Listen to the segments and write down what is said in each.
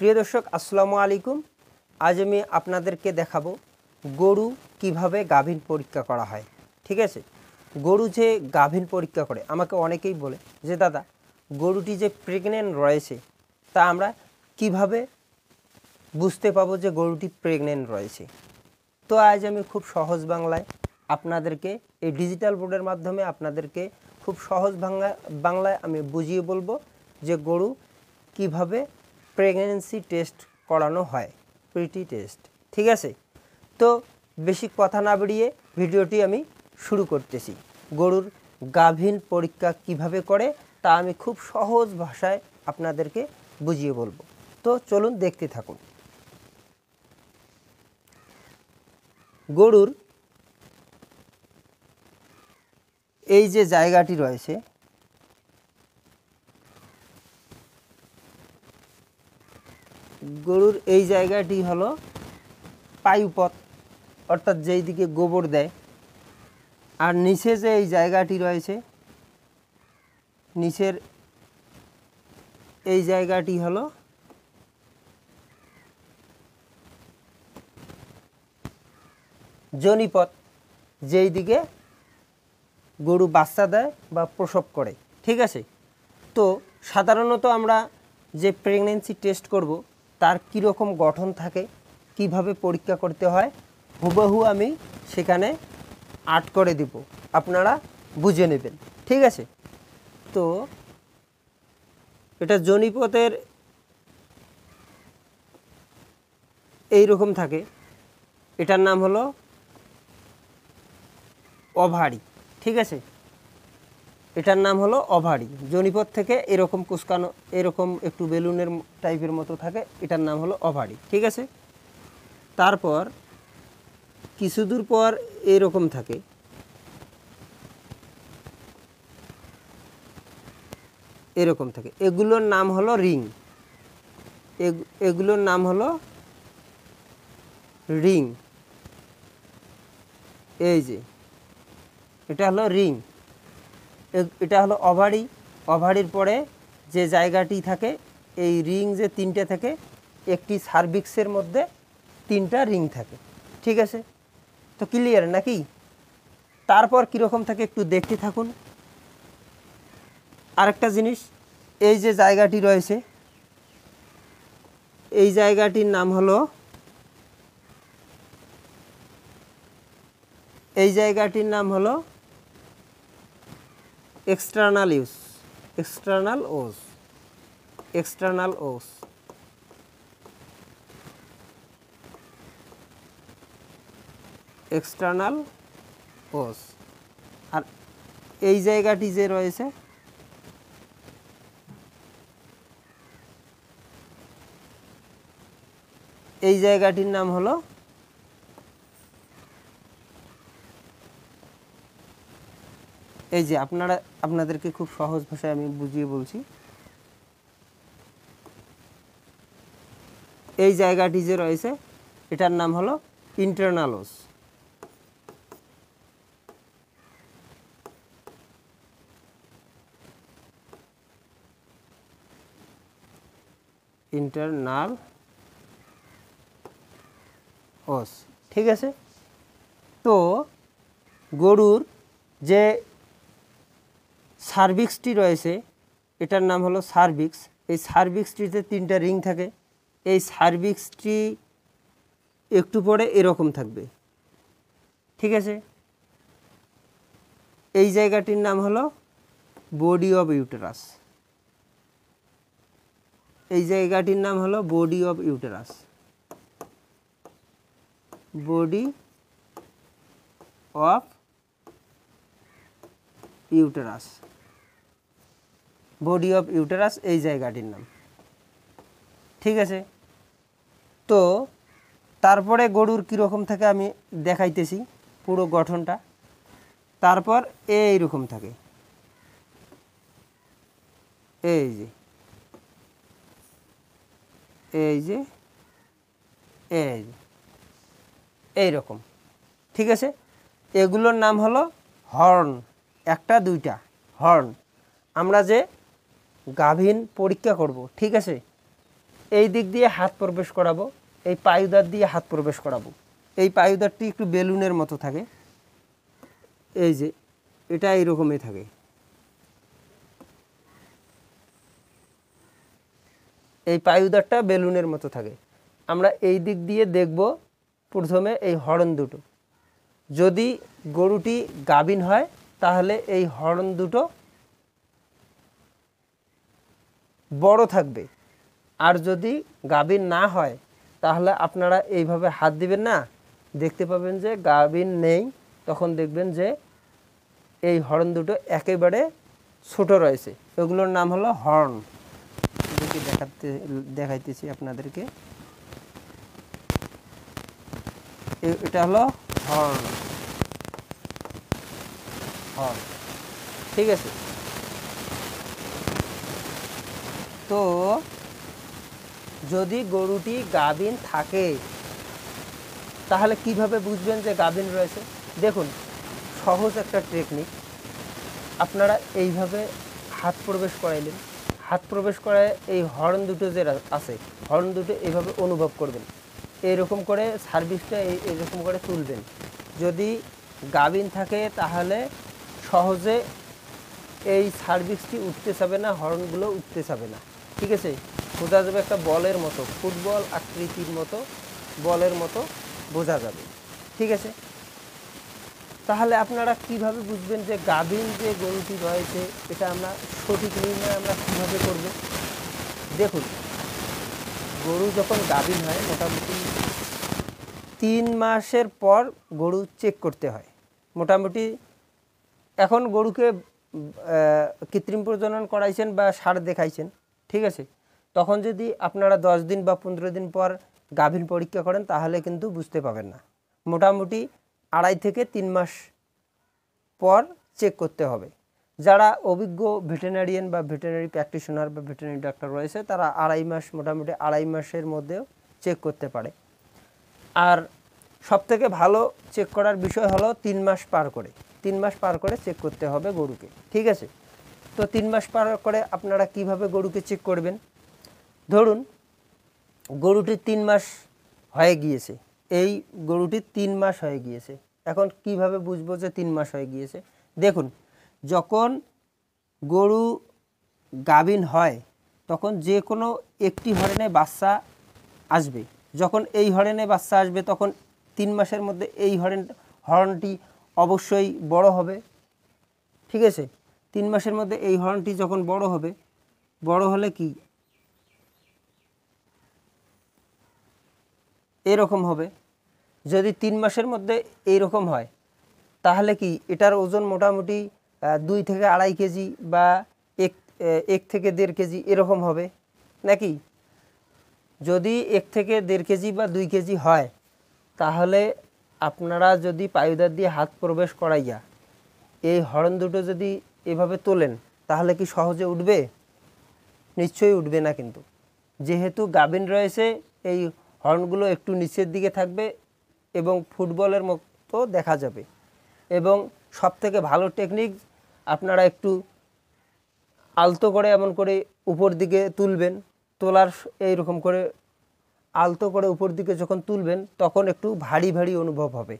প্রিয় দর্শক আসসালামু আলাইকুম। আজ আমি আপনাদেরকে দেখাবো গরু কিভাবে গাভীর পরীক্ষা করা হয়। ঠিক আছে, গরু যে গাভীর পরীক্ষা করে আমাকে অনেকেই বলে যে দাদা গরুটি যে প্রেগনেন্ট রয়েছে তা আমরা কিভাবে বুঝতে পাবো যে গরুটি প্রেগনেন্ট রয়েছে। তো আজ আমি খুব সহজ বাংলায় আপনাদেরকে এই ডিজিটাল বোর্ডের মাধ্যমে আপনাদেরকে খুব সহজ বাংলায় আমি বুঝিয়ে বলবো যে গরু কিভাবে প্রেগন্যান্সি টেস্ট করানো হয়, প্রিটি টেস্ট। ঠিক আছে, তো বেশি কথা না বাড়িয়ে ভিডিওটি আমি শুরু করতেছি। গরুর গাভীর পরীক্ষা কিভাবে করে তা আমি খুব সহজ ভাষায় আপনাদেরকে বুঝিয়ে বলবো। তো চলুন দেখতে থাকুন। গরুর এই যে জায়গাটি রয়েছে, গরুর এই জায়গাটি হলো পায়ুপথ, অর্থাৎ যেই দিকে গোবর দেয়। আর নিচে যে এই জায়গাটি রয়েছে, নিচের এই জায়গাটি হলো যোনিপথ, যেই দিকে গরু বাচ্চা দেয় বা প্রসব করে। ঠিক আছে, তো সাধারণত আমরা যে প্রেগন্যান্সি টেস্ট করব তার কীরকম গঠন থাকে, কিভাবে পরীক্ষা করতে হয়, হুবহু আমি সেখানে আর্ট করে দিব, আপনারা বুঝে নেবেন। ঠিক আছে, তো এটা যোনিপথের এই রকম থাকে, এটার নাম হলো ওভারি। ঠিক আছে, এটার নাম হলো ওভারি। যোনিপথ থেকে এরকম কুচকানো, এরকম একটু বেলুনের টাইপের মতো থাকে, এটার নাম হলো ওভারি। ঠিক আছে, তারপর কিছু দূর পর এরকম থাকে, এরকম থাকে, এগুলোর নাম হলো রিং। এগুলোর নাম হলো রিং। এই যে এটা হলো রিং, এটা হলো ওভারি। ওভারির পরে যে জায়গাটি থাকে, এই রিং যে তিনটে থাকে, একটি সার্ভিক্সের মধ্যে তিনটা রিং থাকে। ঠিক আছে, তো ক্লিয়ার নাকি? তারপর কীরকম থাকে একটু দেখতে থাকুন। আরেকটা জিনিস, এই যে জায়গাটি রয়েছে, এই জায়গাটির নাম হলো, এই জায়গাটির নাম হলো external use, external os, external os. External os. আর এই জায়গাটি যে রয়েছে, এই জায়গাটির নাম হলো এই যে আপনাদেরকে খুব সহজ ভাষায় আমি বুঝিয়ে বলছি, এই জায়গাটি যে রয়েছে এটার নাম হলো ইন্টারনাল ওস। ইন্টারনাল ওস। ঠিক আছে, তো গরুর যে সার্ভিক্সটি রয়েছে এটার নাম হলো সার্ভিক্স। এই সার্ভিক্সটিতে তিনটা রিং থাকে। এই সার্ভিক্সটি একটু পরে এরকম থাকবে। ঠিক আছে, এই জায়গাটির নাম হলো বডি অফ ইউটেরাস। এই জায়গাটির নাম হলো body of uterus, body of uterus, body of uterus এই জায়গাটির নাম। ঠিক আছে, তো তারপরে গরুর কীরকম থাকে আমি দেখাইতেছি পুরো গঠনটা। তারপর এইরকম থাকে, এই যে এই যে এই যে এইরকম। ঠিক আছে, এগুলোর নাম হলো হর্ন, একটা দুইটা হর্ন। আমরা যে গাভীর পরীক্ষা করব, ঠিক আছে, এই দিক দিয়ে হাত প্রবেশ করাবো, এই পায়ুদার দিয়ে হাত প্রবেশ করাবো। এই পায়ুদারটি একটু বেলুনের মতো থাকে, এই যে এটা এইরকমই থাকে। এই পায়ুদারটা বেলুনের মতো থাকে। আমরা এই দিক দিয়ে দেখব প্রথমে এই হরণ দুটো। যদি গরুটি গাভীন হয় তাহলে এই হরণ দুটো বড় থাকবে, আর যদি গাভীন না হয় তাহলে আপনারা এইভাবে হাত দিবেন না, দেখতে পাবেন যে গাভীন নেই, তখন দেখবেন যে এই হর্ন দুটো একেবারে ছোট রয়েছে। এগুলোর নাম হলো হর্ন। দেখাইতেছি আপনাদেরকে, এটা হলো হর্ন। হর্ন, ঠিক আছে। তো যদি গরুটি গাভীন থাকে তাহলে কিভাবে বুঝবেন যে গাভীন রয়েছে? দেখুন, সহজ একটা টেকনিক। আপনারা এইভাবে হাত প্রবেশ করাইলেন, হাত প্রবেশ করায় এই হর্ন দুটো যে আছে, হর্ন দুটো এইভাবে অনুভব করবেন, এইরকম করে সার্ভিসটা এইরকম করে তুলবেন। যদি গাভীন থাকে তাহলে সহজে এই সার্ভিসটি উঠতে চাবে না, হর্নগুলো উঠতে চাবে না, ঠিক আছে। বোঝা যাবে একটা বলের মতো, ফুটবল আকৃতির মতো বলের মতো বোঝা যাবে, ঠিক আছে। তাহলে আপনারা কিভাবে বুঝবেন যে গাভীন যে গরুটি রয়েছে, এটা আমরা সঠিক নির্ণয় আমরা কীভাবে করব? দেখুন, গরু যখন গাভীন হয় মোটামুটি 3 মাসের পর গরু চেক করতে হয়। মোটামুটি এখন গরুকে কৃত্রিম প্রজনন করাইছেন বা ষাঁড় দেখাইছেন, ঠিক আছে, তখন যদি আপনারা 10 দিন বা 15 দিন পর গাভীন পরীক্ষা করেন তাহলে কিন্তু বুঝতে পাবেন না। মোটামুটি 2.5 থেকে 3 মাস পর চেক করতে হবে। যারা অভিজ্ঞ ভেটেরিনারিয়ান বা ভেটেরিনারি প্র্যাকটিশনার বা ভেটেরিনারি ডাক্তার রয়েছে তারা 2.5 মাস, মোটামুটি 2.5 মাসের মধ্যেও চেক করতে পারে। আর সবথেকে ভালো চেক করার বিষয় হলো 3 মাস পার করে, 3 মাস পার করে চেক করতে হবে গরুকে, ঠিক আছে। তো 3 মাস পার করে আপনারা কিভাবে গরুকে চেক করবেন? ধরুন গরুটির 3 মাস হয়ে গিয়েছে, এই গরুটির 3 মাস হয়ে গিয়েছে। এখন কিভাবে বুঝবো যে 3 মাস হয়ে গিয়েছে? দেখুন, যখন গরু গাভীন হয় তখন যে কোনো একটি হরেনে বাচ্চা আসবে। যখন এই হরেনে বাচ্চা আসবে তখন 3 মাসের মধ্যে এই হর্নটি অবশ্যই বড় হবে, ঠিক আছে। 3 মাসের মধ্যে এই হর্নটি যখন বড় হবে, বড় হলে কি এরকম হবে। যদি 3 মাসের মধ্যে এইরকম হয় তাহলে কি এটার ওজন মোটামুটি 2 থেকে 2.5 কেজি বা 1 থেকে 1.5 কেজি এরকম হবে নাকি? যদি 1 থেকে 1.5 কেজি বা 2 কেজি হয় তাহলে আপনারা যদি পায়ুদার দিয়ে হাত প্রবেশ করাইয়া এই হর্ন দুটো যদি এভাবে তোলেন তাহলে কি সহজে উঠবে? নিশ্চয়ই উঠবে না। কিন্তু যেহেতু গাভীন রয়েছে এই হর্নগুলো একটু নিচের দিকে থাকবে এবং ফুটবলের মতো দেখা যাবে। এবং সবথেকে ভালো টেকনিক, আপনারা একটু আলতো করে এমন করে উপর দিকে তুলবেন, তোলার এইরকম করে আলতো করে উপর দিকে যখন তুলবেন তখন একটু ভারী ভারী অনুভব হবে।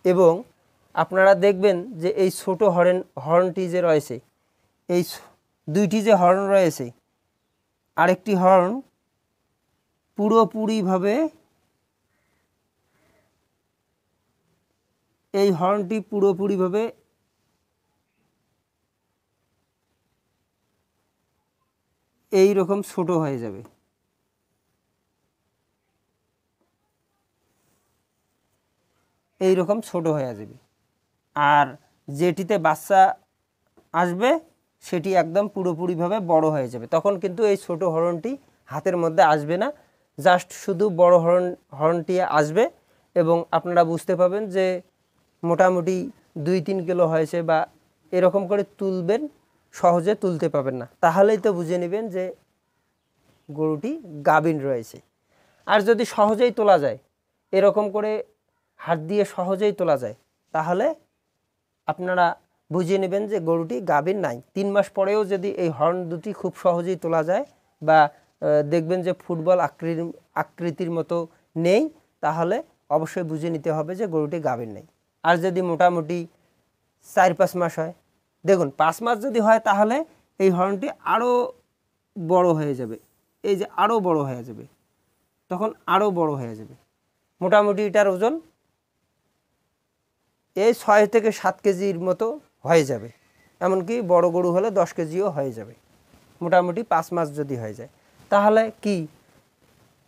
এবং আপনারা দেখবেন যে এই ছোট হর্নটি যে রয়েছে, এই দুইটি যে হর্ন রয়েছে, আরেকটি হর্ন পুরোপুরিভাবে, এই হর্নটি পুরোপুরিভাবে এই রকম ছোট হয়ে যাবে। এই রকম ছোট হয়ে যাবে। আর যেটিতে বাচ্চা আসবে সেটি একদম পুরোপুরিভাবে বড় হয়ে যাবে। তখন কিন্তু এই ছোট হর্নটি হাতের মধ্যে আসবে না, জাস্ট শুধু বড় হর্নটি আসবে এবং আপনারা বুঝতে পাবেন যে মোটামুটি 2-3 কিলো হয়েছে বা এরকম করে তুলবেন, সহজে তুলতে পাবেন না। তাহলেই তো বুঝে নেবেন যে গরুটি গাভীন রয়েছে। আর যদি সহজেই তোলা যায়, এরকম করে হাত দিয়ে সহজেই তোলা যায়, তাহলে আপনারা বুঝিয়ে নেবেন যে গরুটি গাভীন নাই। 3 মাস পরেও যদি এই হর্ন দুটি খুব সহজেই তোলা যায় বা দেখবেন যে ফুটবল আকৃতির মতো নেই, তাহলে অবশ্যই বুঝে নিতে হবে যে গরুটি গাভীর নেই। আর যদি মোটামুটি 4-5 মাস হয়, দেখুন 5 মাস যদি হয় তাহলে এই হর্নটি আরও বড় হয়ে যাবে, এই যে আরও বড় হয়ে যাবে, তখন আরও বড় হয়ে যাবে। মোটামুটি এটার ওজন এই 6 থেকে 7 কেজির মতো হয়ে যাবে, এমনকি বড় গরু হলে 10 কেজিও হয়ে যাবে মোটামুটি 5 মাস যদি হয়ে যায়। তাহলে কি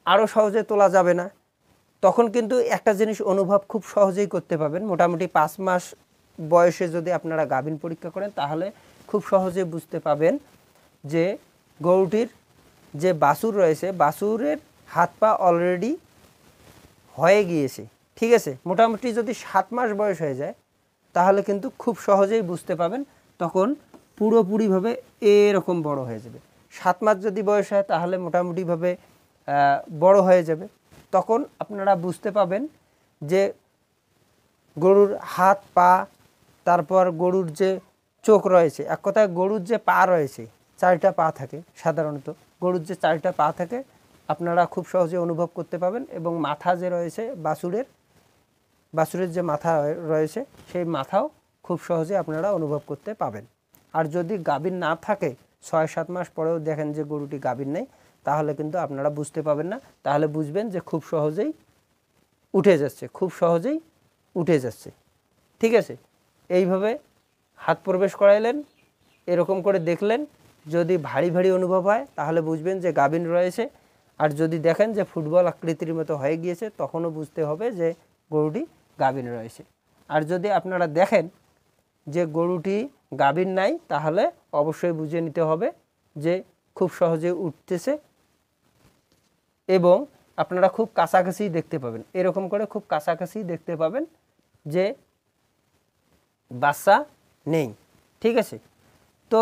আরও সহজে তোলা যাবে না? তখন কিন্তু একটা জিনিস অনুভব খুব সহজেই করতে পারবেন। মোটামুটি 5 মাস বয়সে যদি আপনারা গাভীন পরীক্ষা করেন তাহলে খুব সহজে বুঝতে পাবেন যে গরুটির যে বাছুর রয়েছে, বাছুরের হাত পা অলরেডি হয়ে গিয়েছে, ঠিক আছে। মোটামুটি যদি 7 মাস বয়স হয়ে যায় তাহলে কিন্তু খুব সহজেই বুঝতে পাবেন, তখন পুরোপুরিভাবে এরকম বড় হয়ে যাবে। 7 মাস যদি বয়স হয় তাহলে মোটামুটিভাবে বড় হয়ে যাবে। তখন আপনারা বুঝতে পাবেন যে গরুর হাত পা, তারপর গরুর যে চোখ রয়েছে, এক কথায় গরুর যে পা রয়েছে, 4টা পা থাকে সাধারণত, গরুর যে 4টা পা থাকে আপনারা খুব সহজে অনুভব করতে পাবেন। এবং মাথা যে রয়েছে বাছুরের যে মাথা রয়েছে সেই মাথাও খুব সহজে আপনারা অনুভব করতে পাবেন। আর যদি গাভীর না থাকে, 6-7 মাস পরেও দেখেন যে গরুটি গাভীর নেই, তাহলে কিন্তু আপনারা বুঝতে পাবেন না। তাহলে বুঝবেন যে খুব সহজেই উঠে যাচ্ছে, খুব সহজেই উঠে যাচ্ছে, ঠিক আছে। এইভাবে হাত প্রবেশ করাইলেন, এরকম করে দেখলেন, যদি ভারী ভারী অনুভব হয় তাহলে বুঝবেন যে গাভীর রয়েছে। আর যদি দেখেন যে ফুটবল আকৃতির মতো হয়ে গিয়েছে, তখনও বুঝতে হবে যে গরুটি গাভীর রয়েছে। আর যদি আপনারা দেখেন যে গরুটি গাভীর নাই, তাহলে অবশ্যই বুঝে নিতে হবে যে খুব সহজে উঠতেছে। এবং আপনারা খুব কাছাকাছি দেখতে পাবেন, এরকম করে খুব কাছাকাছি দেখতে পাবেন যে বাচ্চা নেই, ঠিক আছে। তো